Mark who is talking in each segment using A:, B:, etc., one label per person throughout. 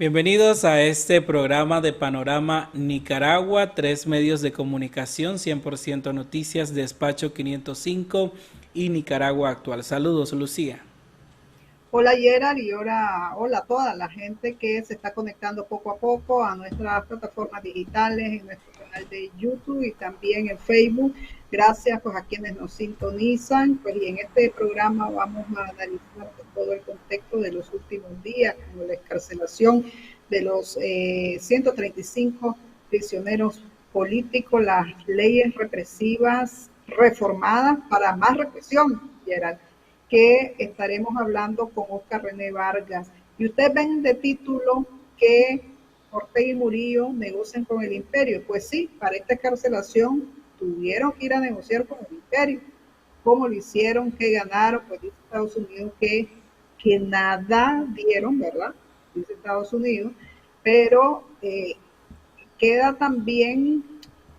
A: Bienvenidos a este programa de Panorama Nicaragua, 3 medios de comunicación, 100% Noticias, Despacho 505 y Nicaragua Actual. Saludos, Lucía.
B: Hola Gerard y hola a toda la gente que se está conectando poco a poco a nuestras plataformas digitales, en nuestro canal de YouTube y también en Facebook. Gracias pues a quienes nos sintonizan, pues y en este programa vamos a analizar todo el contexto de los últimos días, como la excarcelación de los 135 prisioneros políticos, las leyes represivas reformadas para más represión, Gerard, que estaremos hablando con Oscar René Vargas. Y ustedes ven de título que Ortega y Murillo negocian con el imperio. Pues sí, para esta excarcelación tuvieron que ir a negociar con el imperio. ¿Cómo lo hicieron? ¿Qué ganaron? Pues dice Estados Unidos que nada dieron, ¿verdad? Dice Estados Unidos, pero queda también,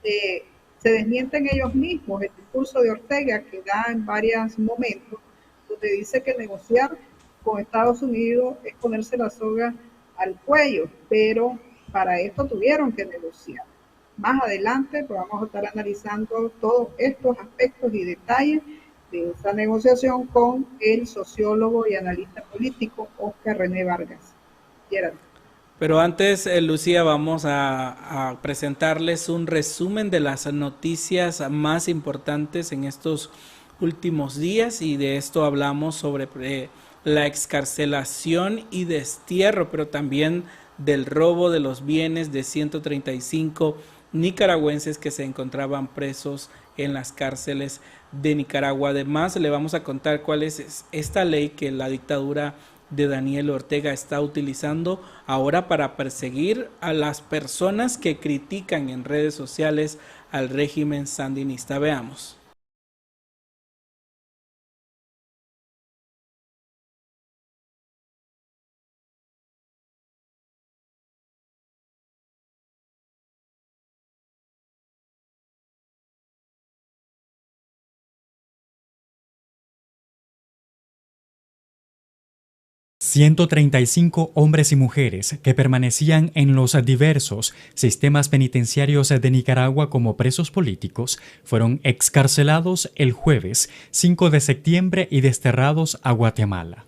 B: se desmienten ellos mismos el discurso de Ortega que da en varios momentos, donde dice que negociar con Estados Unidos es ponerse la soga al cuello, pero para esto tuvieron que negociar. Más adelante pues vamos a estar analizando todos estos aspectos y detalles de esa negociación con el sociólogo y analista político Oscar René Vargas. Gerard.
A: Pero antes, Lucía, vamos a presentarles un resumen de las noticias más importantes en estos últimos días, y de esto hablamos sobre la excarcelación y destierro, pero también del robo de los bienes de 135 nicaragüenses que se encontraban presos en las cárceles de Nicaragua. Además, le vamos a contar cuál es esta ley que la dictadura de Daniel Ortega está utilizando ahora para perseguir a las personas que critican en redes sociales al régimen sandinista. Veamos.
C: $135 hombres y mujeres que permanecían en los diversos sistemas penitenciarios de Nicaragua como presos políticos fueron excarcelados el jueves 5 de septiembre y desterrados a Guatemala.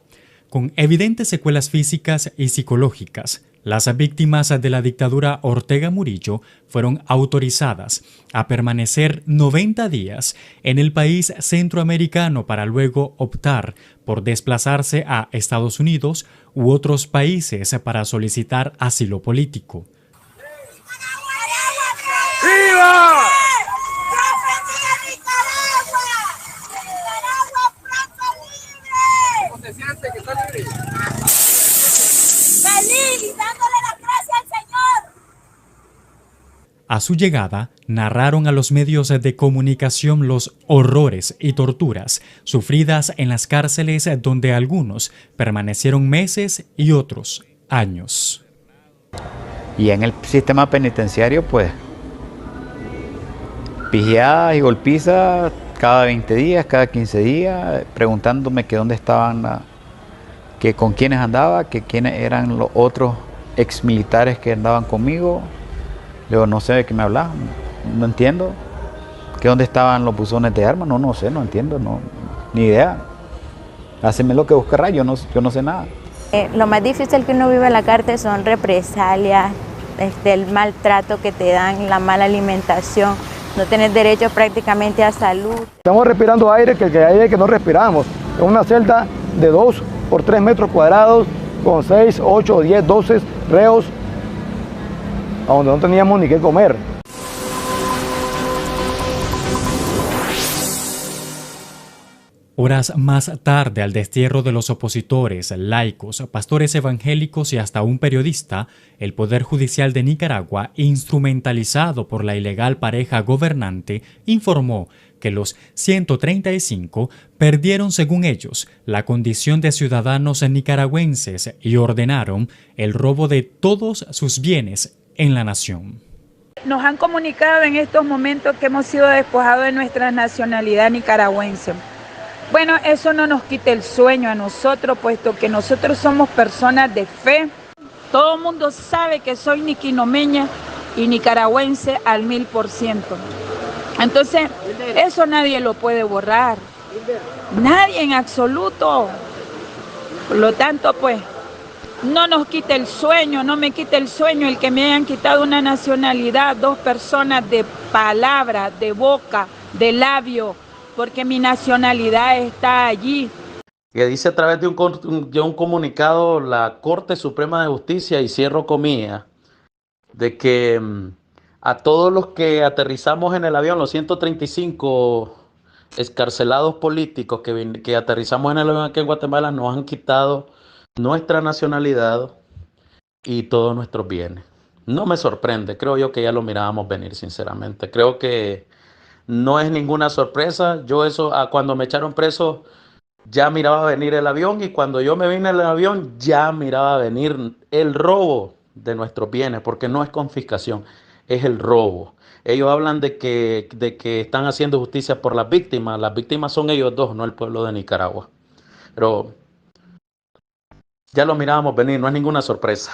C: Con evidentes secuelas físicas y psicológicas, las víctimas de la dictadura Ortega Murillo fueron autorizadas a permanecer 90 días en el país centroamericano para luego optar por desplazarse a Estados Unidos u otros países para solicitar asilo político.
D: ¡Viva! ¿Cómo se siente que está libre?
E: Feliz y dándole las gracias al Señor.
C: A su llegada, narraron a los medios de comunicación los horrores y torturas sufridas en las cárceles, donde algunos permanecieron meses y otros años.
F: Y en el sistema penitenciario, pues, pijeadas y golpizas cada 20 días, cada 15 días, preguntándome que dónde estaban, que con quiénes andaba, que quiénes eran los otros exmilitares que andaban conmigo. Luego no sé de qué me hablaban, no entiendo. ¿Que dónde estaban los buzones de armas? No sé, no entiendo, ni idea. Haceme lo que buscará, yo no sé nada.
G: Lo más difícil que uno vive en la cárcel son represalias, el maltrato que te dan, la mala alimentación, no tener derecho prácticamente a salud.
H: Estamos respirando aire que hay aire que no respiramos. Es una celda de 2 por 3 metros cuadrados con 6, 8, 10, 12 reos, a donde no teníamos ni qué comer.
C: Horas más tarde, al destierro de los opositores, laicos, pastores evangélicos y hasta un periodista, el Poder Judicial de Nicaragua, instrumentalizado por la ilegal pareja gobernante, informó que los 135 perdieron, según ellos, la condición de ciudadanos nicaragüenses y ordenaron el robo de todos sus bienes en la nación.
I: Nos han comunicado en estos momentos que hemos sido despojados de nuestra nacionalidad nicaragüense. Bueno, eso no nos quita el sueño a nosotros, puesto que nosotros somos personas de fe Todo el mundo sabe que soy niquinomeña y nicaragüense al 1000%. Entonces, eso nadie lo puede borrar. Nadie en absoluto. Por lo tanto, pues, no nos quite el sueño, no me quite el sueño el que me hayan quitado una nacionalidad, 2 personas de palabra, de boca, de labio, porque mi nacionalidad está allí.
J: Que dice a través de un comunicado la Corte Suprema de Justicia, y cierro comillas, de que a todos los que aterrizamos en el avión, los 135 excarcelados políticos que aterrizamos en el avión aquí en Guatemala, nos han quitado nuestra nacionalidad y todos nuestros bienes. No me sorprende, creo yo que ya lo mirábamos venir, sinceramente. Creo que no es ninguna sorpresa. Yo cuando me echaron preso ya miraba venir el avión, y cuando yo me vine en el avión ya miraba venir el robo de nuestros bienes, porque no es confiscación, es el robo. Ellos hablan de que están haciendo justicia por las víctimas son ellos dos, no el pueblo de Nicaragua. Pero ya lo mirábamos venir, no es ninguna sorpresa.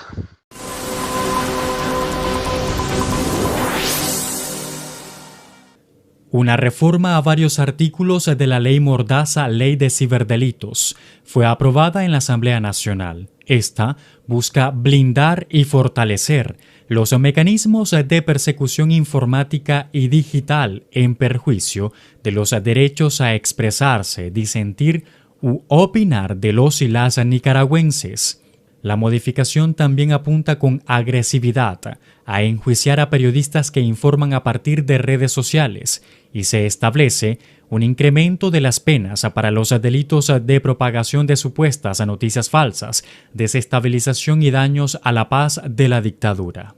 C: Una reforma a varios artículos de la Ley Mordaza, Ley de Ciberdelitos, fue aprobada en la Asamblea Nacional. Esta busca blindar y fortalecer los mecanismos de persecución informática y digital en perjuicio de los derechos a expresarse, disentir u opinar de los y las nicaragüenses. La modificación también apunta con agresividad a enjuiciar a periodistas que informan a partir de redes sociales, y se establece un incremento de las penas para los delitos de propagación de supuestas noticias falsas, desestabilización y daños a la paz de la dictadura.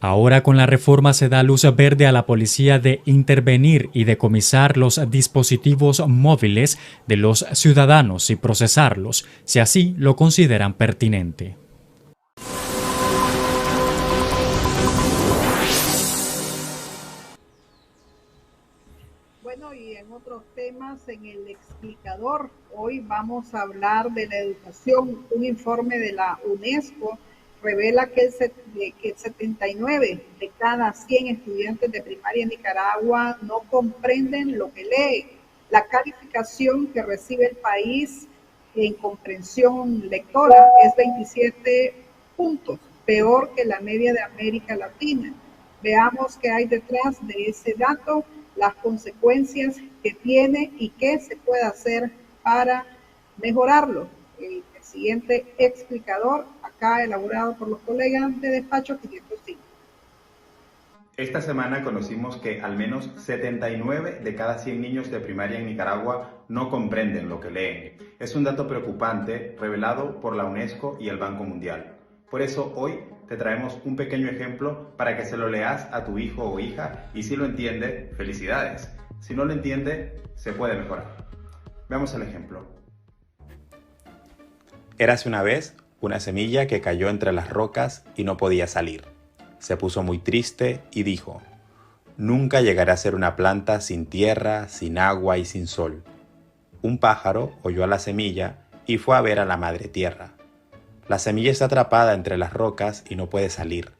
C: Ahora con la reforma se da luz verde a la policía de intervenir y decomisar los dispositivos móviles de los ciudadanos y procesarlos, si así lo consideran pertinente.
B: Bueno, y en otros temas, en el explicador, hoy vamos a hablar de la educación. Un informe de la UNESCO revela que el 79 de cada 100 estudiantes de primaria en Nicaragua no comprenden lo que leen. La calificación que recibe el país en comprensión lectora es 27 puntos, peor que la media de América Latina. Veamos qué hay detrás de ese dato, las consecuencias que tiene y qué se puede hacer para mejorarlo. El siguiente explicador, acá elaborado por los colegas de Despacho 505.
K: Esta semana conocimos que al menos 79 de cada 100 niños de primaria en Nicaragua no comprenden lo que leen. Es un dato preocupante revelado por la UNESCO y el Banco Mundial. Por eso hoy te traemos un pequeño ejemplo para que se lo leas a tu hijo o hija, y si lo entiende, felicidades. Si no lo entiende, se puede mejorar. Veamos el ejemplo. Érase una vez una semilla que cayó entre las rocas y no podía salir. Se puso muy triste y dijo: nunca llegaré a ser una planta sin tierra, sin agua y sin sol. Un pájaro oyó a la semilla y fue a ver a la madre tierra. La semilla está atrapada entre las rocas y no puede salir.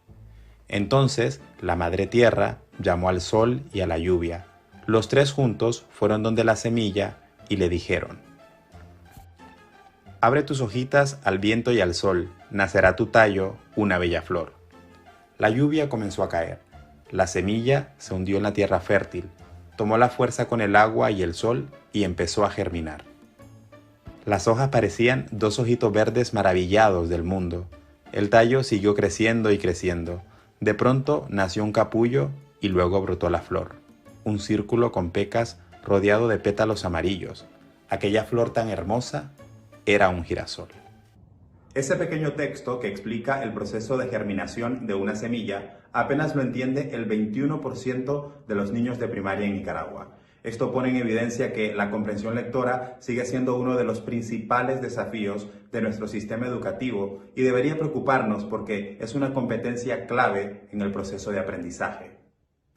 K: Entonces la madre tierra llamó al sol y a la lluvia. Los tres juntos fueron donde la semilla y le dijeron: abre tus hojitas al viento y al sol, nacerá tu tallo, una bella flor. La lluvia comenzó a caer. La semilla se hundió en la tierra fértil, tomó la fuerza con el agua y el sol y empezó a germinar. Las hojas parecían dos ojitos verdes maravillados del mundo. El tallo siguió creciendo y creciendo. De pronto nació un capullo y luego brotó la flor. Un círculo con pecas rodeado de pétalos amarillos. Aquella flor tan hermosa era un girasol. Ese pequeño texto que explica el proceso de germinación de una semilla apenas lo entiende el 21% de los niños de primaria en Nicaragua. Esto pone en evidencia que la comprensión lectora sigue siendo uno de los principales desafíos de nuestro sistema educativo y debería preocuparnos porque es una competencia clave en el proceso de aprendizaje.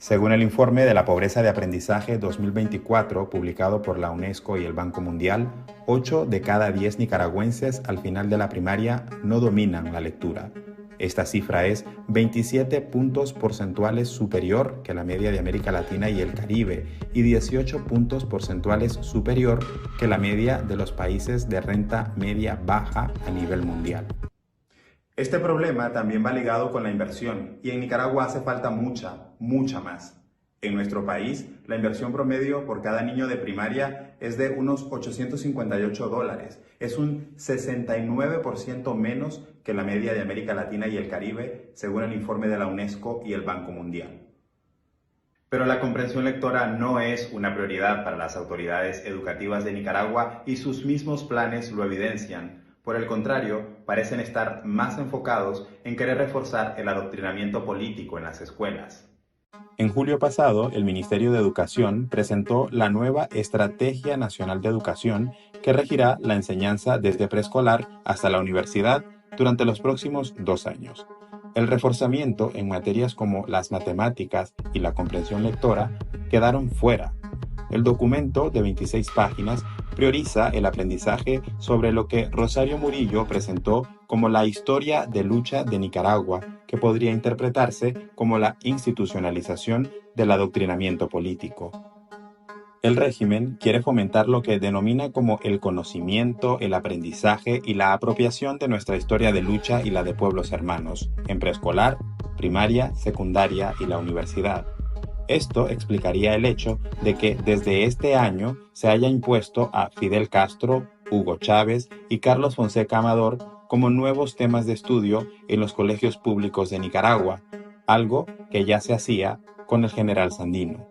K: Según el informe de la pobreza de aprendizaje 2024 publicado por la UNESCO y el Banco Mundial, 8 de cada 10 nicaragüenses al final de la primaria no dominan la lectura. Esta cifra es 27 puntos porcentuales superior que la media de América Latina y el Caribe y 18 puntos porcentuales superior que la media de los países de renta media baja a nivel mundial. Este problema también va ligado con la inversión y en Nicaragua hace falta mucha más. En nuestro país, la inversión promedio por cada niño de primaria es de unos $858. Es un 69% menos que la media de América Latina y el Caribe, según el informe de la UNESCO y el Banco Mundial. Pero la comprensión lectora no es una prioridad para las autoridades educativas de Nicaragua y sus mismos planes lo evidencian. Por el contrario, parecen estar más enfocados en querer reforzar el adoctrinamiento político en las escuelas. En julio pasado, el Ministerio de Educación presentó la nueva Estrategia Nacional de Educación que regirá la enseñanza desde preescolar hasta la universidad durante los próximos 2 años. El reforzamiento en materias como las matemáticas y la comprensión lectora quedaron fuera. El documento de 26 páginas prioriza el aprendizaje sobre lo que Rosario Murillo presentó como la historia de lucha de Nicaragua, que podría interpretarse como la institucionalización del adoctrinamiento político. El régimen quiere fomentar lo que denomina como el conocimiento, el aprendizaje y la apropiación de nuestra historia de lucha y la de pueblos hermanos, en preescolar, primaria, secundaria y la universidad. Esto explicaría el hecho de que desde este año se haya impuesto a Fidel Castro, Hugo Chávez y Carlos Fonseca Amador como nuevos temas de estudio en los colegios públicos de Nicaragua, algo que ya se hacía con el general Sandino.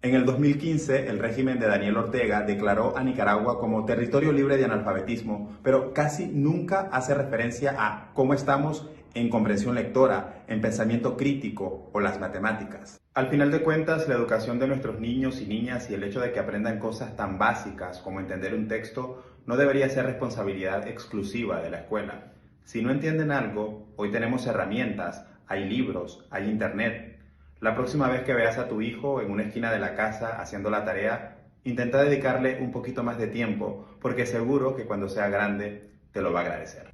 K: En el 2015, el régimen de Daniel Ortega declaró a Nicaragua como territorio libre de analfabetismo, pero casi nunca hace referencia a cómo estamos en comprensión lectora, en pensamiento crítico o las matemáticas. Al final de cuentas, la educación de nuestros niños y niñas y el hecho de que aprendan cosas tan básicas como entender un texto no debería ser responsabilidad exclusiva de la escuela. Si no entienden algo, hoy tenemos herramientas, hay libros, hay internet. La próxima vez que veas a tu hijo en una esquina de la casa haciendo la tarea, intenta dedicarle un poquito más de tiempo, porque seguro que cuando sea grande te lo va a agradecer.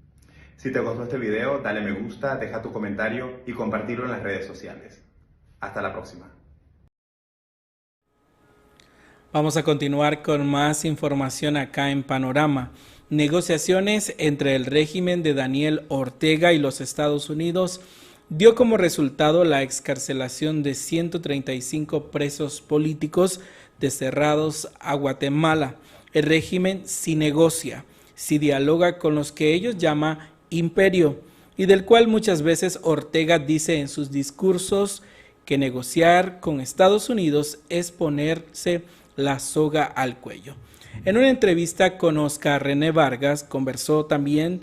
K: Si te gustó este video, dale me gusta, deja tu comentario y compartirlo en las redes sociales. Hasta la próxima.
A: Vamos a continuar con más información acá en Panorama. Negociaciones entre el régimen de Daniel Ortega y los Estados Unidos dio como resultado la excarcelación de 135 presos políticos desterrados a Guatemala. El régimen sí negocia, sí dialoga con los que ellos llaman imperio, y del cual muchas veces Ortega dice en sus discursos que negociar con Estados Unidos es ponerse la soga al cuello. En una entrevista con Oscar René Vargas conversó también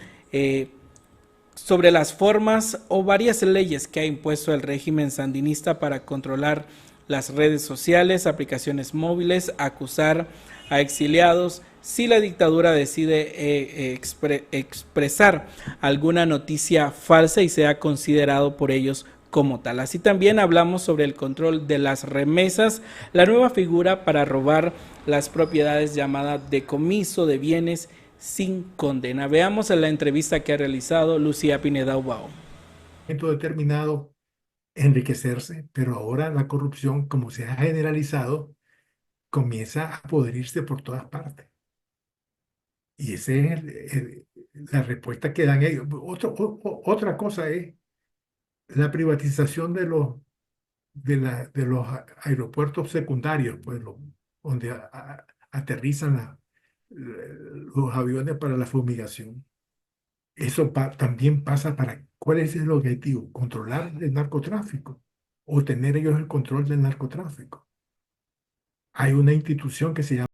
A: sobre las formas o varias leyes que ha impuesto el régimen sandinista para controlar las redes sociales, aplicaciones móviles, acusar a exiliados si la dictadura decide expresar alguna noticia falsa y sea considerado por ellos como tal. Así también hablamos sobre el control de las remesas, la nueva figura para robar las propiedades llamada decomiso de bienes sin condena. Veamos la entrevista que ha realizado Lucía Pineda Ubao.
L: Determinado enriquecerse, pero ahora la corrupción, como se ha generalizado, comienza a podrirse por todas partes. Y esa es la respuesta que dan ellos. Otra cosa es la privatización de los aeropuertos secundarios, pues, donde aterrizan los aviones para la fumigación. Eso también pasa para, ¿cuál es el objetivo? ¿Controlar el narcotráfico o tener ellos el control del narcotráfico? Hay una institución que se llama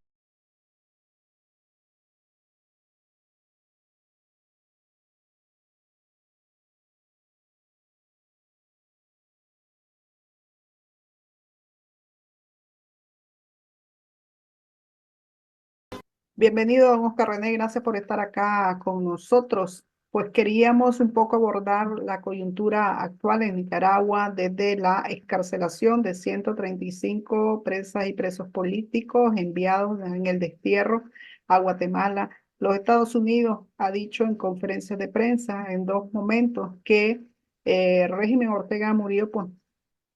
B: Bienvenido, don Oscar René, gracias por estar acá con nosotros. pues queríamos un poco abordar la coyuntura actual en Nicaragua desde la excarcelación de 135 presas y presos políticos enviados en el destierro a Guatemala. Los Estados Unidos ha dicho en conferencias de prensa en dos momentos que el régimen Ortega Murillo pues,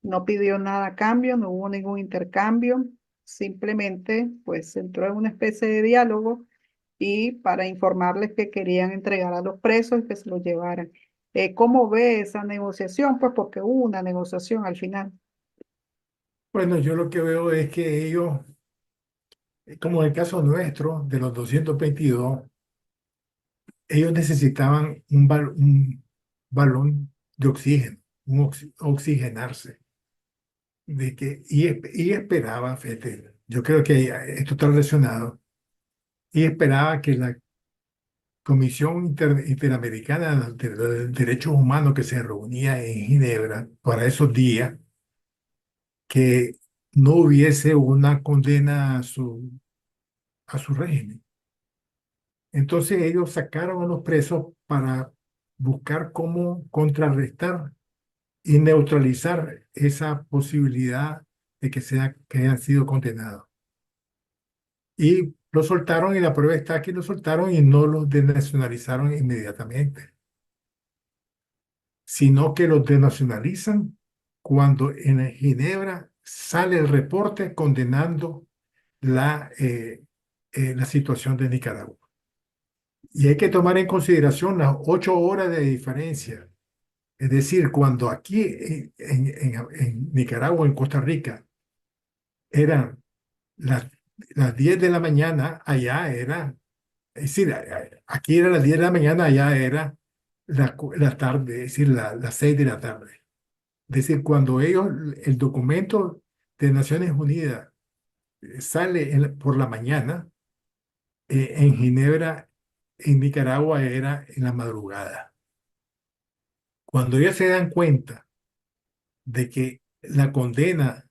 B: no pidió nada a cambio, no hubo ningún intercambio, simplemente pues entró en una especie de diálogo y para informarles que querían entregar a los presos y que se los llevaran. ¿Cómo ve esa negociación? Pues porque hubo una negociación al final.
L: Bueno, yo lo que veo es que ellos, como en el caso nuestro, de los 222, ellos necesitaban un balón de oxígeno, oxigenarse. Y esperaba, fíjate, yo creo que esto está relacionado, y esperaba que la Comisión Interamericana de Derechos Humanos que se reunía en Ginebra para esos días, que no hubiese una condena a su régimen. Entonces ellos sacaron a los presos para buscar cómo contrarrestar y neutralizar esa posibilidad de que hayan sido condenados. Y lo soltaron y la prueba está que lo soltaron y no los desnacionalizaron inmediatamente, sino que los desnacionalizan cuando en Ginebra sale el reporte condenando la situación de Nicaragua. Y hay que tomar en consideración las 8 horas de diferencia. Es decir, cuando aquí en Nicaragua, en Costa Rica, eran las 10 de la mañana, allá era, es decir, aquí era las 10 de la mañana, allá era la tarde, es decir, las 6 de la tarde. Es decir, cuando el documento de Naciones Unidas sale por la mañana, en Ginebra, en Nicaragua, era en la madrugada. Cuando ellos se dan cuenta de que la condena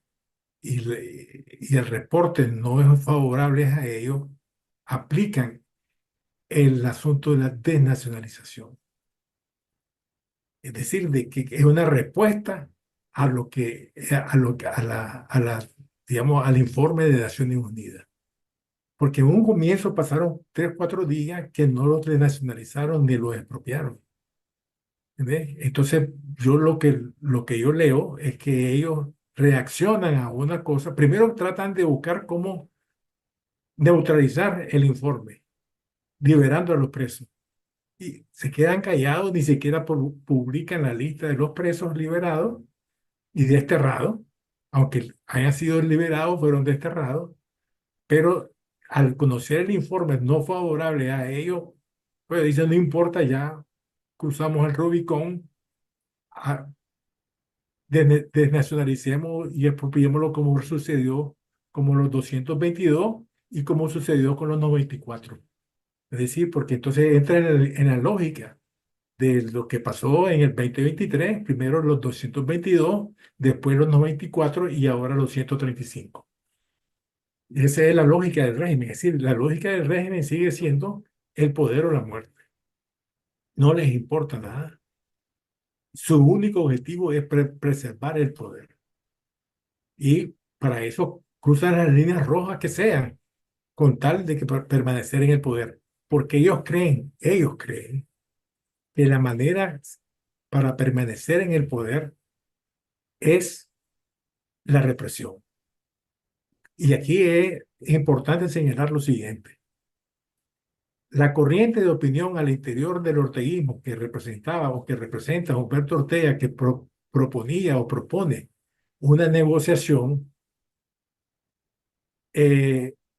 L: y el reporte no es favorable a ellos, aplican el asunto de la desnacionalización. Es decir, de que es una respuesta digamos, al informe de Naciones Unidas. Porque en un comienzo pasaron 3, 4 días que no los desnacionalizaron ni los expropiaron. ¿Ves? Entonces, lo que yo leo es que ellos reaccionan a una cosa. Primero tratan de buscar cómo neutralizar el informe, liberando a los presos. Y se quedan callados, ni siquiera publican la lista de los presos liberados y desterrados, aunque hayan sido liberados, fueron desterrados, pero al conocer el informe no favorable a ellos, pues dicen, no importa, ya cruzamos el Rubicón, desnacionalicemos y expropiémoslo como sucedió como los 222 y como sucedió con los 94. Es decir, porque entonces entra en la lógica de lo que pasó en el 2023, primero los 222, después los 94 y ahora los 135. Esa es la lógica del régimen, es decir, la lógica del régimen sigue siendo el poder o la muerte. No les importa nada. Su único objetivo es preservar el poder. Y para eso cruzan las líneas rojas que sean, con tal de que permanecer en el poder. Porque ellos creen que la manera para permanecer en el poder es la represión. Y aquí es importante señalar lo siguiente. La corriente de opinión al interior del orteguismo que representaba o que representa a Humberto Ortega, que proponía o propone una negociación, era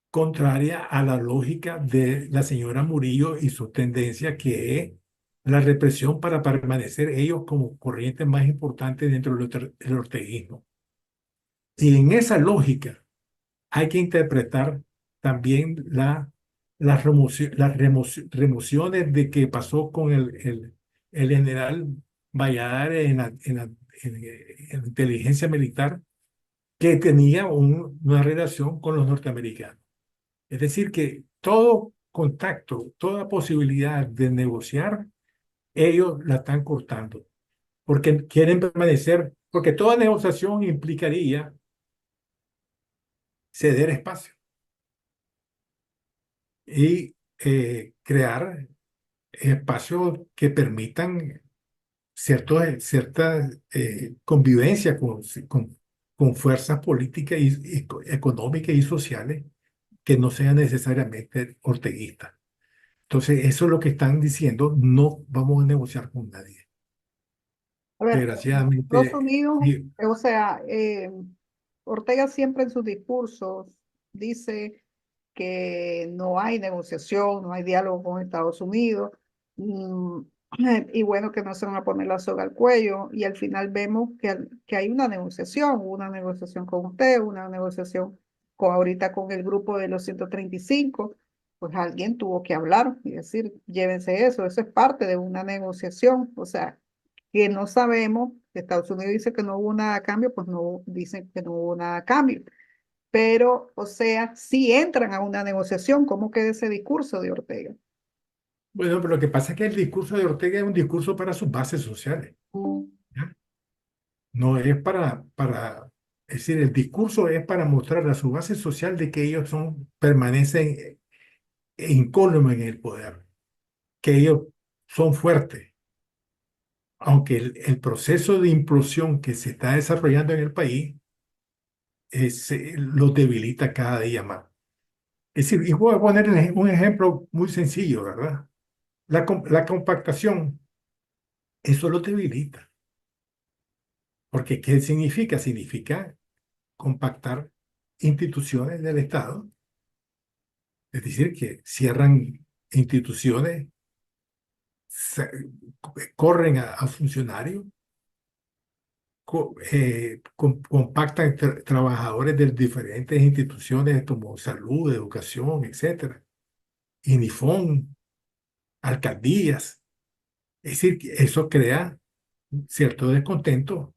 L: contraria a la lógica de la señora Murillo y su tendencia, que es la represión para permanecer ellos como corriente más importante dentro del orteguismo. Y en esa lógica hay que interpretar también las remociones de que pasó con el general Valladares en inteligencia militar, que tenía una relación con los norteamericanos. Es decir, que todo contacto, toda posibilidad de negociar, ellos la están cortando, porque quieren permanecer, porque toda negociación implicaría ceder espacio y crear espacios que permitan cierta convivencia con fuerzas políticas y económicas y sociales que no sean necesariamente orteguistas. Entonces, eso es lo que están diciendo, no vamos a negociar con nadie.
B: A ver, Estados
L: Desgraciadamente,
B: Unidos,
L: y,
B: o sea, Ortega siempre en sus discursos dice que no hay negociación, no hay diálogo con Estados Unidos, mm, y bueno, que no se van a poner la soga al cuello, y al final vemos que hay una negociación con usted, una negociación ahorita con el grupo de los 135, pues alguien tuvo que hablar y decir, llévense eso es parte de una negociación, o sea, que no sabemos, Estados Unidos dice que no hubo nada a cambio, pues no dicen que no hubo nada a cambio. Pero, o sea, si entran a una negociación, ¿cómo queda ese discurso de Ortega?
L: bueno, pero lo que pasa es que el discurso de Ortega es un discurso para sus bases sociales, ¿ya? No es es decir, el discurso es para mostrar a su base social de que ellos permanecen incólumes en el poder, que ellos son fuertes, aunque el proceso de implosión que se está desarrollando en el país los debilita cada día más. Es decir, y voy a poner un ejemplo muy sencillo, ¿verdad? La compactación, eso lo debilita. Porque ¿qué significa? Significa compactar instituciones del Estado, es decir, que cierran instituciones, corren a funcionarios, compactan trabajadores de diferentes instituciones como salud, educación, etcétera, INIFON, alcaldías. Es decir, que eso crea cierto descontento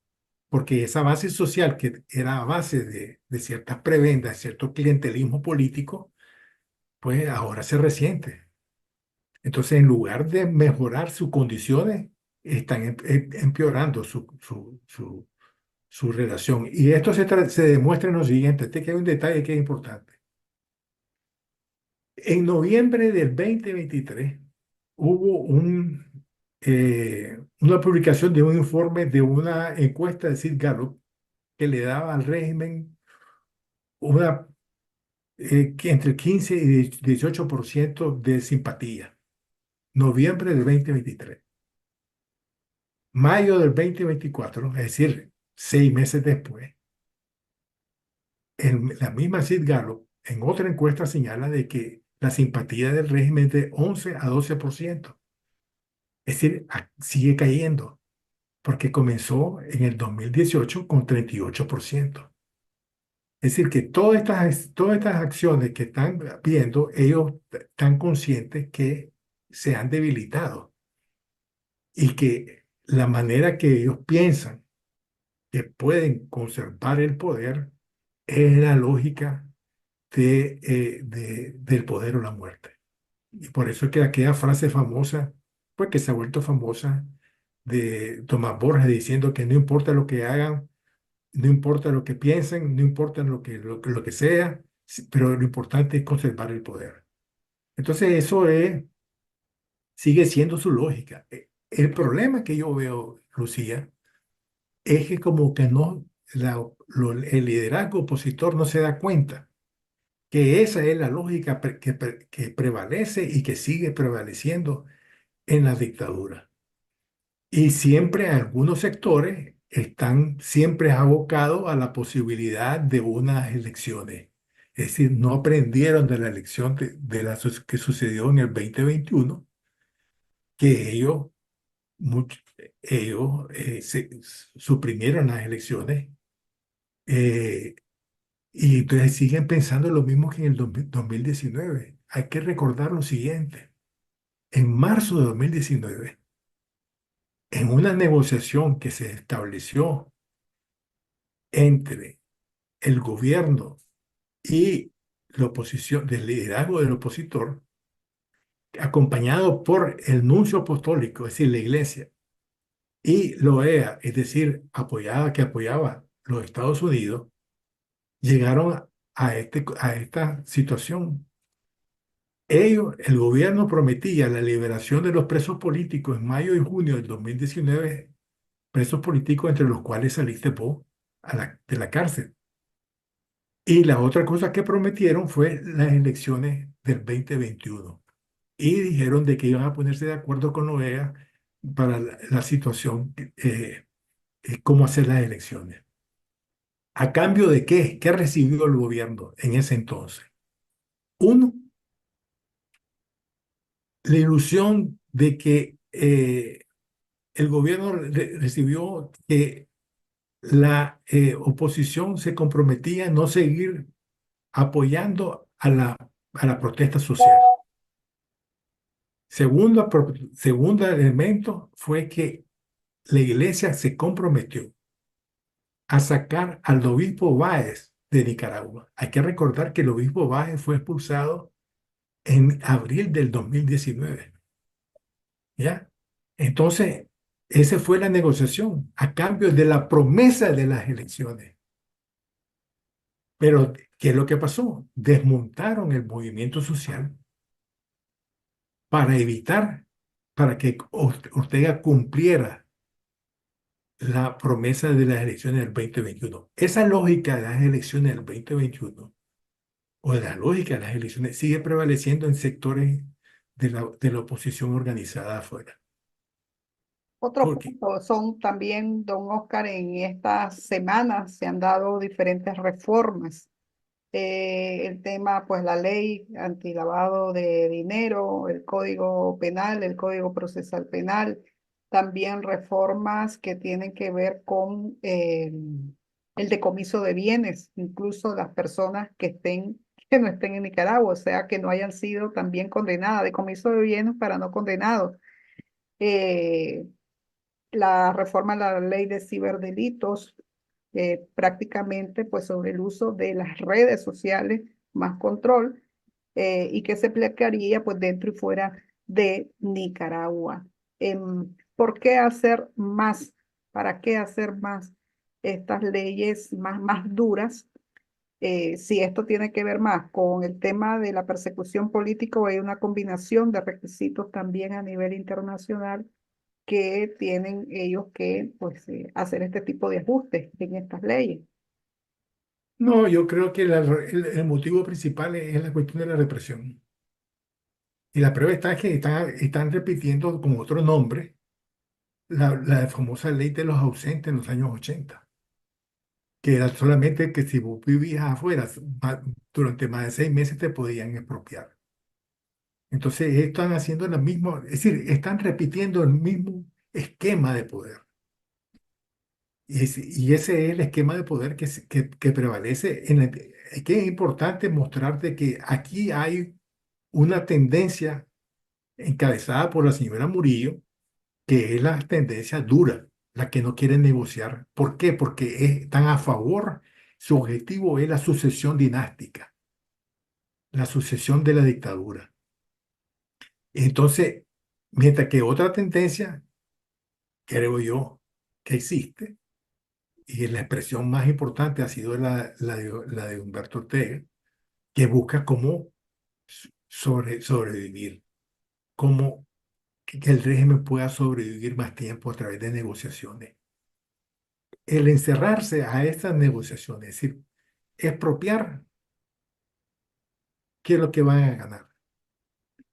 L: porque esa base social que era a base de ciertas prebendas, cierto clientelismo político, pues ahora se resiente. Entonces, en lugar de mejorar sus condiciones, están empeorando su relación. Y esto se demuestra en lo siguiente, este que hay un detalle que es importante. En noviembre del 2023 hubo una publicación de un informe de una encuesta de Sid Gallup que le daba al régimen una, que entre 15 y 18% de simpatía. Noviembre del 2023. Mayo del 2024, es decir, 6 meses después, la misma Sid Gallup en otra encuesta señala de que la simpatía del régimen es de 11 a 12%. Es decir, sigue cayendo, porque comenzó en el 2018 con 38%. Es decir, que todas estas acciones que están viendo, ellos están conscientes que se han debilitado y que la manera que ellos piensan que pueden conservar el poder es la lógica del poder o la muerte. Y por eso es que aquella frase famosa, pues que se ha vuelto famosa, de Tomás Borges diciendo que no importa lo que hagan, no importa lo que piensen, no importa lo que sea, pero lo importante es conservar el poder. Entonces sigue siendo su lógica. El problema que yo veo, Lucía, es que como que no, el liderazgo opositor no se da cuenta que esa es la lógica que prevalece y que sigue prevaleciendo en la dictadura. Y siempre algunos sectores están siempre abocados a la posibilidad de unas elecciones. Es decir, no aprendieron de la elección que sucedió en el 2021, que much- ellos suprimieron las elecciones, eh, y entonces siguen pensando lo mismo que en el 2019. Hay que recordar lo siguiente. En marzo de 2019, en una negociación que se estableció entre el gobierno y la oposición, del liderazgo del opositor, acompañado por el nuncio apostólico, es decir, la iglesia, y la OEA, es decir, que apoyaba los Estados Unidos, llegaron a esta situación. El gobierno prometía la liberación de los presos políticos en mayo y junio del 2019, presos políticos entre los cuales saliste vos de la cárcel. Y la otra cosa que prometieron fue las elecciones del 2021. Y dijeron de que iban a ponerse de acuerdo con la OEA para la situación, cómo hacer las elecciones. ¿A cambio de qué? ¿Qué recibió el gobierno en ese entonces? Uno, la ilusión de que el gobierno recibió que la oposición se comprometía a no seguir apoyando a la protesta social. Segundo elemento fue que la iglesia se comprometió a sacar al obispo Báez de Nicaragua. Hay que recordar que el obispo Báez fue expulsado en abril del 2019. ¿Ya? Entonces, esa fue la negociación a cambio de la promesa de las elecciones. Pero, ¿qué es lo que pasó? Desmontaron el movimiento social para evitar, para que Ortega cumpliera la promesa de las elecciones del 2021. Esa lógica de las elecciones del 2021, o de la lógica de las elecciones, sigue prevaleciendo en sectores de la oposición organizada afuera.
B: Otros
L: Porque
B: puntos son también, don Oscar, en estas semanas se han dado diferentes reformas. El tema, pues la ley antilavado de dinero, el Código Penal, el Código Procesal Penal, también reformas que tienen que ver con el decomiso de bienes, incluso las personas que no estén en Nicaragua, o sea, que no hayan sido también condenadas, decomiso de bienes para no condenados. La reforma a la ley de ciberdelitos, prácticamente pues sobre el uso de las redes sociales, más control, y que se aplicaría pues dentro y fuera de Nicaragua. ¿Por qué hacer más? ¿Para qué hacer más estas leyes más duras? Si esto tiene que ver más con el tema de la persecución política, o hay una combinación de requisitos también a nivel internacional que tienen ellos que pues, hacer este tipo de ajustes en estas leyes.
L: no, yo creo que el motivo principal es la cuestión de la represión. Y la prueba está que están repitiendo con otro nombre la famosa ley de los ausentes en los años 80, que era solamente que si vos vivías afuera durante más de 6 meses te podían expropiar. Entonces están haciendo la misma, es decir, están repitiendo el mismo esquema de poder. Y ese es el esquema de poder que prevalece. Que es importante mostrarte que aquí hay una tendencia encabezada por la señora Murillo, que es la tendencia dura, la que no quiere negociar. ¿Por qué? Porque están a favor, su objetivo es la sucesión dinástica, la sucesión de la dictadura. Entonces, mientras que otra tendencia, creo yo, que existe, y la expresión más importante ha sido la de Humberto Ortega, que busca cómo sobrevivir, cómo que el régimen pueda sobrevivir más tiempo a través de negociaciones. El encerrarse a estas negociaciones, es decir, expropiar, ¿qué es lo que van a ganar?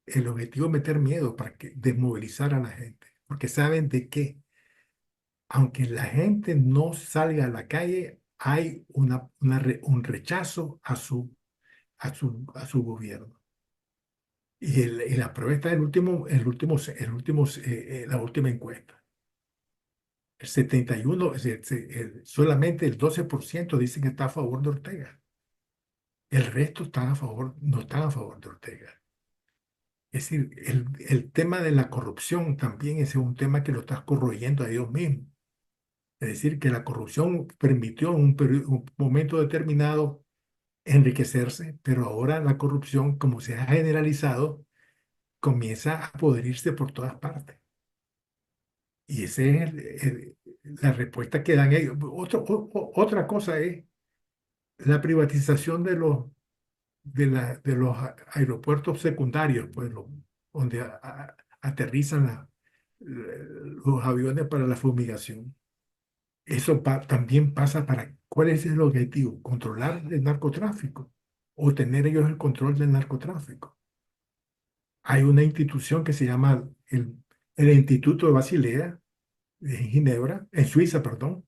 L: El objetivo es meter miedo para desmovilizar a la gente, porque saben de que aunque la gente no salga a la calle, hay un rechazo a su gobierno. Y la prueba está la última encuesta. El 71, solamente el 12% dicen que está a favor de Ortega. El resto no están a favor de Ortega. Es decir, el tema de la corrupción también es un tema que lo está corroyendo a ellos mismos. Es decir, que la corrupción permitió en un momento determinado enriquecerse, pero ahora la corrupción, como se ha generalizado, comienza a podrirse por todas partes. Y esa es la respuesta que dan ellos. Otra cosa es la privatización de los aeropuertos secundarios, pues, donde aterrizan los aviones para la fumigación. Eso también pasa para, ¿cuál es el objetivo? Controlar el narcotráfico o tener ellos el control del narcotráfico. Hay una institución que se llama el Instituto de Basilea, en Ginebra, en Suiza, perdón,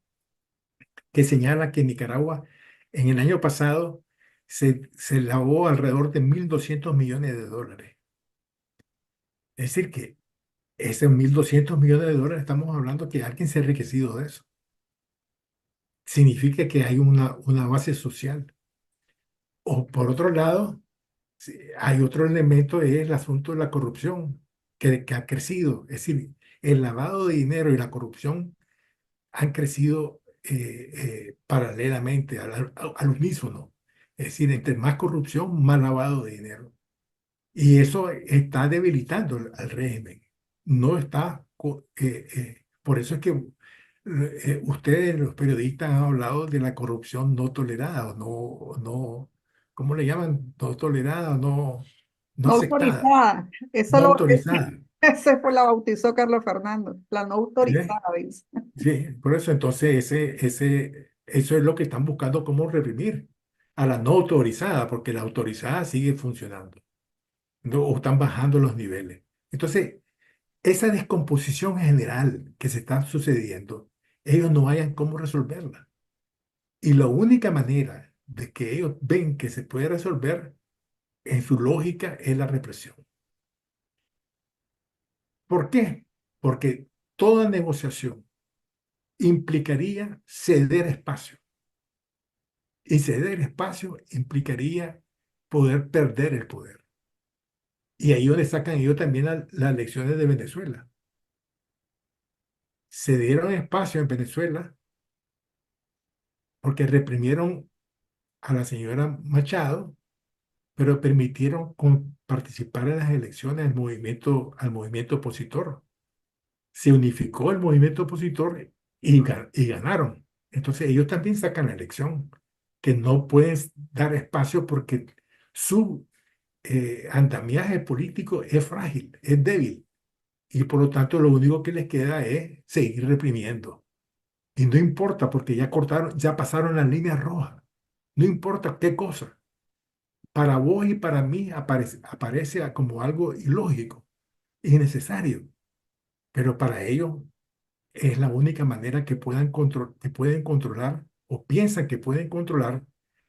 L: que señala que en Nicaragua en el año pasado se lavó alrededor de 1.200 millones de dólares. Es decir, que esos 1.200 millones de dólares, estamos hablando que alguien se ha enriquecido de eso. Significa que hay una base social. O por otro lado, hay otro elemento, es el asunto de la corrupción, que ha crecido. Es decir, el lavado de dinero y la corrupción han crecido paralelamente, al unísono. Es decir, entre más corrupción, más lavado de dinero. Y eso está debilitando al régimen. No está. Por eso es que ustedes, los periodistas, han hablado de la corrupción no tolerada, ¿cómo le llaman? No tolerada, no
B: No
L: aceptada,
B: autorizada.
L: no autorizada.
B: Ese fue la bautizó Carlos Fernando, la no
L: ¿Eh?
B: autorizada, dice.
L: Sí, por eso entonces eso es lo que están buscando, cómo reprimir a la no autorizada, porque la autorizada sigue funcionando, ¿no? O están bajando los niveles. Entonces, esa descomposición general que se está sucediendo, ellos no hayan cómo resolverla. Y la única manera de que ellos ven que se puede resolver en su lógica es la represión. ¿Por qué? Porque toda negociación implicaría ceder espacio. Y ceder espacio implicaría poder perder el poder. Y ahí donde sacan ellos también las lecciones de Venezuela. Cedieron espacio en Venezuela porque reprimieron a la señora Machado, pero permitieron participar en las elecciones al movimiento opositor. Se unificó el movimiento opositor y ganaron. Entonces ellos también sacan la elección, que no pueden dar espacio porque su andamiaje político es frágil, es débil. Y por lo tanto lo único que les queda es seguir reprimiendo. Y no importa porque ya cortaron, ya pasaron las líneas rojas. No importa qué cosa. Para vos y para mí aparece como algo ilógico, innecesario. Pero para ellos es la única manera que pueden controlar o piensan que pueden controlar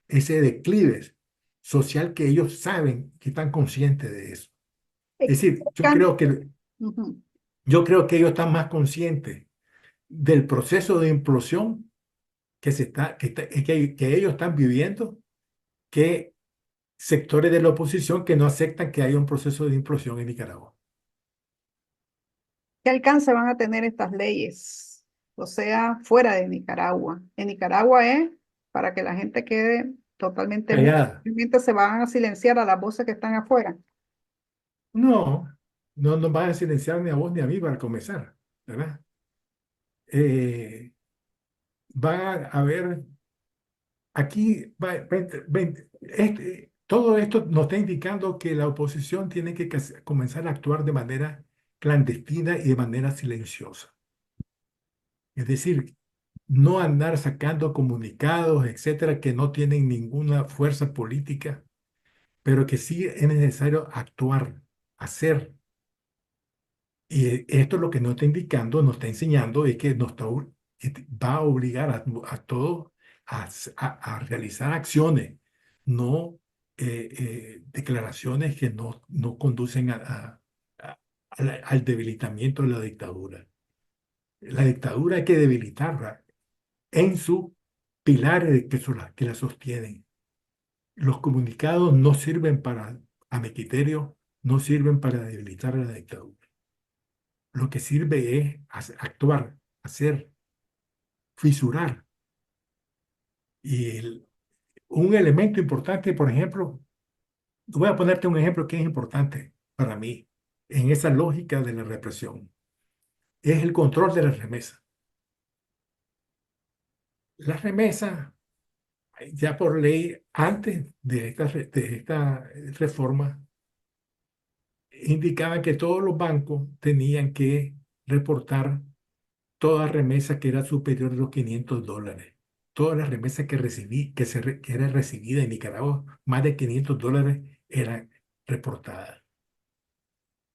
L: ese declive social que ellos saben que están conscientes de eso. Es decir,
B: Ujú.
L: yo creo que ellos están más conscientes del proceso de implosión que ellos están viviendo que sectores de la oposición que no aceptan que haya un proceso de implosión en Nicaragua.
B: ¿Qué alcance van a tener estas leyes? O sea, fuera de Nicaragua. En Nicaragua es para que la gente quede totalmente muda.
L: Callada.
B: Realmente se van a silenciar a las voces que están afuera.
L: No, no nos van a silenciar ni a vos ni a mí para comenzar, ¿verdad? Va a haber, aquí, todo esto nos está indicando que la oposición tiene que comenzar a actuar de manera clandestina y de manera silenciosa. Es decir, no andar sacando comunicados, etcétera, que no tienen ninguna fuerza política, pero que sí es necesario actuar, hacer. Y esto lo que nos está indicando, nos está enseñando, es que va a obligar a todos a realizar acciones, no declaraciones que no conducen al debilitamiento de la dictadura. La dictadura hay que debilitarla en sus pilares que la sostienen. Los comunicados no sirven a mi criterio, no sirven para debilitar a la dictadura. Lo que sirve es actuar, hacer, fisurar. Y un elemento importante, por ejemplo, voy a ponerte un ejemplo que es importante para mí. en esa lógica de la represión es el control de las remesas. Las remesas, ya por ley, antes de esta reforma, indicaban que todos los bancos tenían que reportar toda remesa que era superior a los $500. Todas las remesas que recibí, que era recibida en Nicaragua, más de $500 eran reportadas.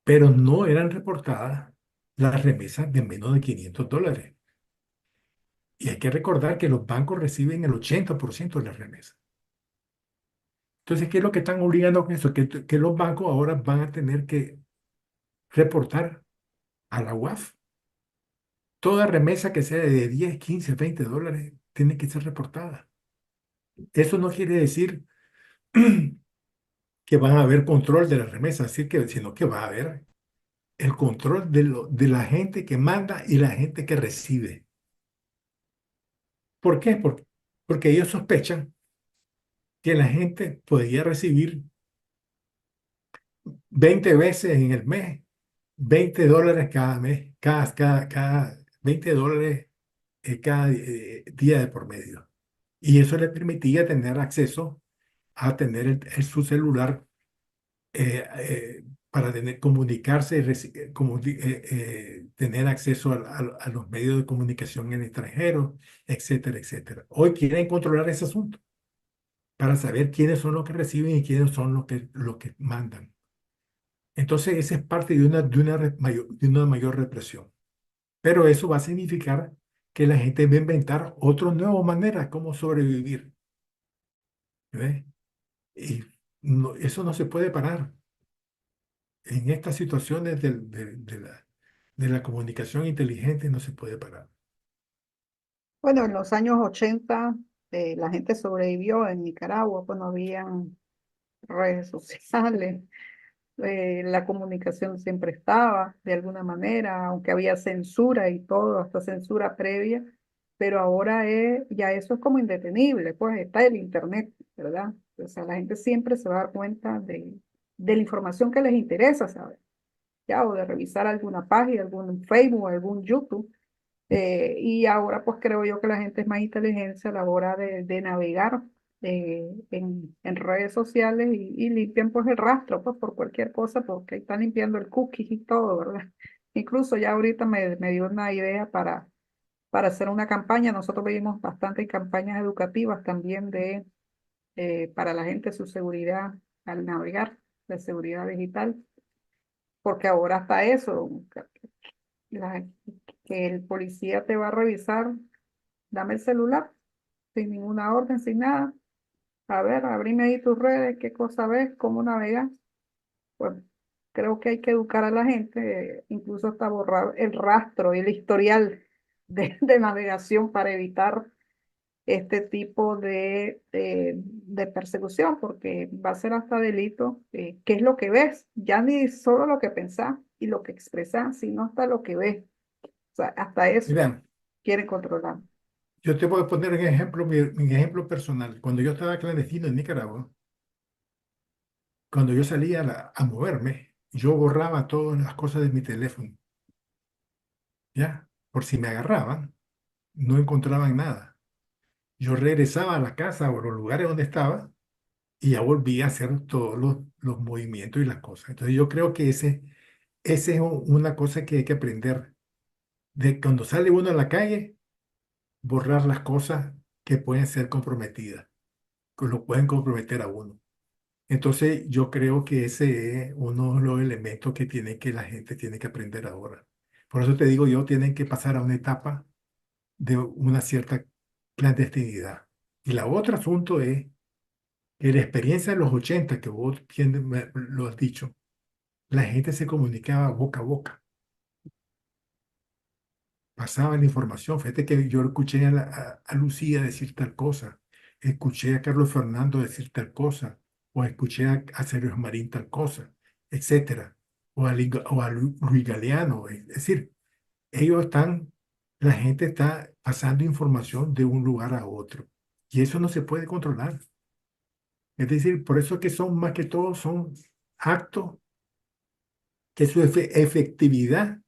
L: Pero no eran reportadas las remesas de menos de $500. Y hay que recordar que los bancos reciben el 80% de las remesas. Entonces, ¿qué es lo que están obligando con eso? Que los bancos ahora van a tener que reportar a la UAF. Toda remesa que sea de 10, 15, $20 tiene que ser reportada. Eso no quiere decir que van a haber control de la remesa, sino que va a haber el control de la gente que manda y la gente que recibe. ¿Por qué? Porque ellos sospechan que la gente podría recibir 20 veces en el mes, $20 cada mes, cada $20 cada día de por medio. Y eso le permitía tener acceso a tener su celular para comunicarse y tener acceso a los medios de comunicación en el extranjero, etcétera, etcétera. Hoy quieren controlar ese asunto para saber quiénes son los que reciben y quiénes son los que mandan. Entonces, esa es parte de una mayor represión. Pero eso va a significar que la gente va a inventar otras nuevas maneras como sobrevivir. ¿Ve? Y eso no se puede parar. En estas situaciones de la comunicación inteligente no se puede parar.
B: Bueno, en los años 80 la gente sobrevivió en Nicaragua, pues no habían redes sociales, la comunicación siempre estaba de alguna manera, aunque había censura y todo, hasta censura previa, pero ahora ya eso es como indetenible, pues está el internet, ¿verdad? O sea, la gente siempre se va a dar cuenta de la información que les interesa saber, ya, o de revisar alguna página, algún Facebook, algún YouTube. Y ahora pues creo yo que la gente es más inteligente a la hora de navegar en redes sociales y limpian pues el rastro pues por cualquier cosa porque ahí están limpiando el cookie y todo, ¿verdad? Incluso ya ahorita me dio una idea para hacer una campaña. Nosotros vimos bastante campañas educativas también para la gente su seguridad al navegar, de seguridad digital, porque ahora hasta eso, la- que el policía te va a revisar, dame el celular, sin ninguna orden, sin nada. A ver, abrime ahí tus redes, qué cosa ves, cómo navegas. Pues creo que hay que educar a la gente, incluso hasta borrar el rastro y el historial de navegación para evitar este tipo de persecución, porque va a ser hasta delito. ¿Qué es lo que ves? Ya ni solo lo que pensás y lo que expresás, sino hasta lo que ves. O sea, hasta eso
L: Mira,
B: quieren controlar.
L: yo te voy a poner un ejemplo, mi ejemplo personal. Cuando yo estaba clandestino en Nicaragua, cuando yo salía a moverme, yo borraba todas las cosas de mi teléfono, ¿ya? Por si me agarraban, no encontraban nada. Yo regresaba a la casa o a los lugares donde estaba y ya volvía a hacer todos los movimientos y las cosas. Entonces yo creo que ese es una cosa que hay que aprender. De cuando sale uno a la calle, borrar las cosas que pueden ser comprometidas, que lo pueden comprometer a uno. Entonces yo creo que ese es uno de los elementos que la gente tiene que aprender ahora. Por eso te digo yo, tienen que pasar a una etapa de una cierta clandestinidad. Y la otro asunto es que la experiencia de los 80 que vos lo has dicho, la gente se comunicaba boca a boca, pasaba la información. Fíjate que yo escuché a Lucía decir tal cosa, escuché a Carlos Fernando decir tal cosa, o escuché a Sergio Marín tal cosa, etcétera, o a Luis Galeano. Es decir, ellos están, la gente está pasando información de un lugar a otro, y eso no se puede controlar. Es decir, por eso es que son más que todo son actos que su efectividad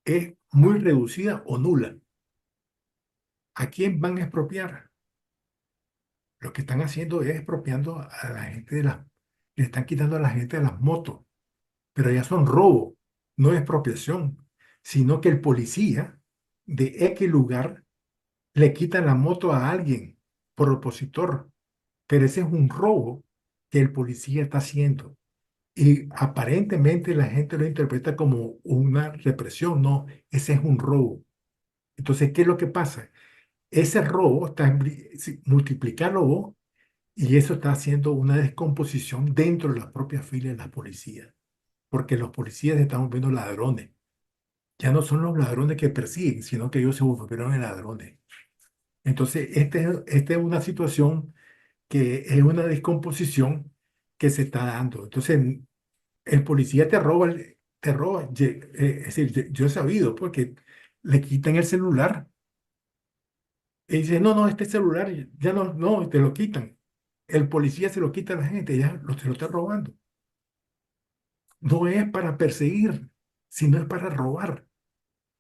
L: es muy reducida o nula. ¿A quién van a expropiar? Lo que están haciendo es expropiando a la gente le están quitando a la gente de las motos, pero ya son robo, no es expropiación, sino que el policía de X lugar le quita la moto a alguien por opositor, pero ese es un robo que el policía está haciendo. Y aparentemente la gente lo interpreta como una represión. No, ese es un robo. Entonces, ¿qué es lo que pasa? Ese robo está multiplicarlo vos, y eso está haciendo una descomposición dentro de las propias filas de la policía, porque los policías están volviendo ladrones. Ya no son los ladrones que persiguen, sino que ellos se volvieron ladrones. Entonces, esta es una situación que es una descomposición que se está dando. Entonces, el policía te roba, es decir, yo he sabido, porque le quitan el celular y dice, no, no, este celular ya no, no, te lo quitan. El policía se lo quita a la gente, se lo está robando. No es para perseguir, sino es para robar.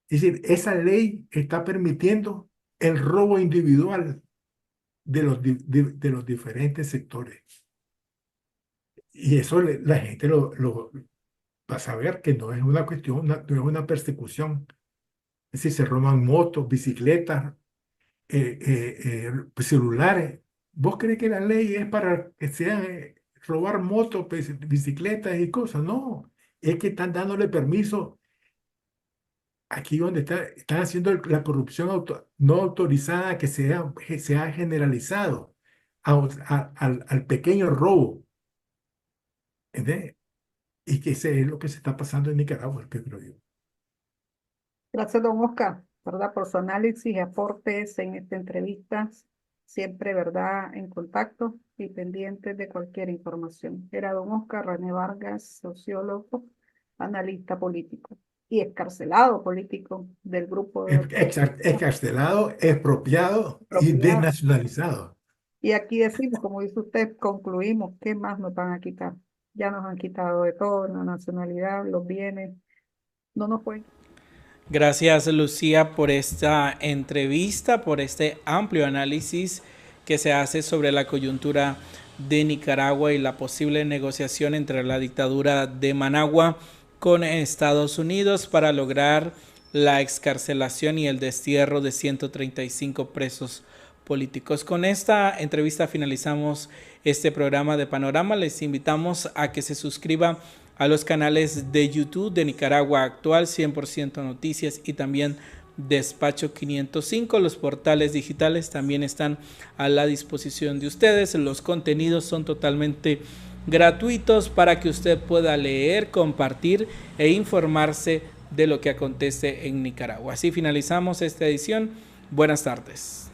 L: Es decir, esa ley está permitiendo el robo individual de los diferentes sectores. Y eso la gente lo va a saber que no es una cuestión, no es una persecución. Es decir, se roban motos, bicicletas, celulares. ¿Vos crees que la ley es para que sean robar motos, bicicletas y cosas? No, es que están dándole permiso aquí donde están haciendo la corrupción no autorizada que se ha generalizado al pequeño robo. ¿Entendés? Y que ese es lo que se está pasando en Nicaragua, que creo yo.
B: Gracias, don Oscar, ¿verdad? Por su análisis y aportes en esta entrevista. Siempre, ¿verdad? En contacto y pendientes de cualquier información. Era don Oscar René Vargas, sociólogo, analista político y excarcelado político del grupo de...
L: Excarcelado, expropiado y desnacionalizado.
B: Y aquí decimos, como dice usted, concluimos, ¿qué más nos van a quitar? Ya nos han quitado de todo, la nacionalidad, los bienes, no nos pueden.
A: Gracias, Lucía, por esta entrevista, por este amplio análisis que se hace sobre la coyuntura de Nicaragua y la posible negociación entre la dictadura de Managua con Estados Unidos para lograr la excarcelación y el destierro de 135 presos políticos. Con esta entrevista finalizamos este programa de Panorama. Les invitamos a que se suscriban a los canales de YouTube de Nicaragua Actual, 100% Noticias y también Despacho 505. Los portales digitales también están a la disposición de ustedes. Los contenidos son totalmente gratuitos para que usted pueda leer, compartir e informarse de lo que acontece en Nicaragua. Así finalizamos esta edición. Buenas tardes.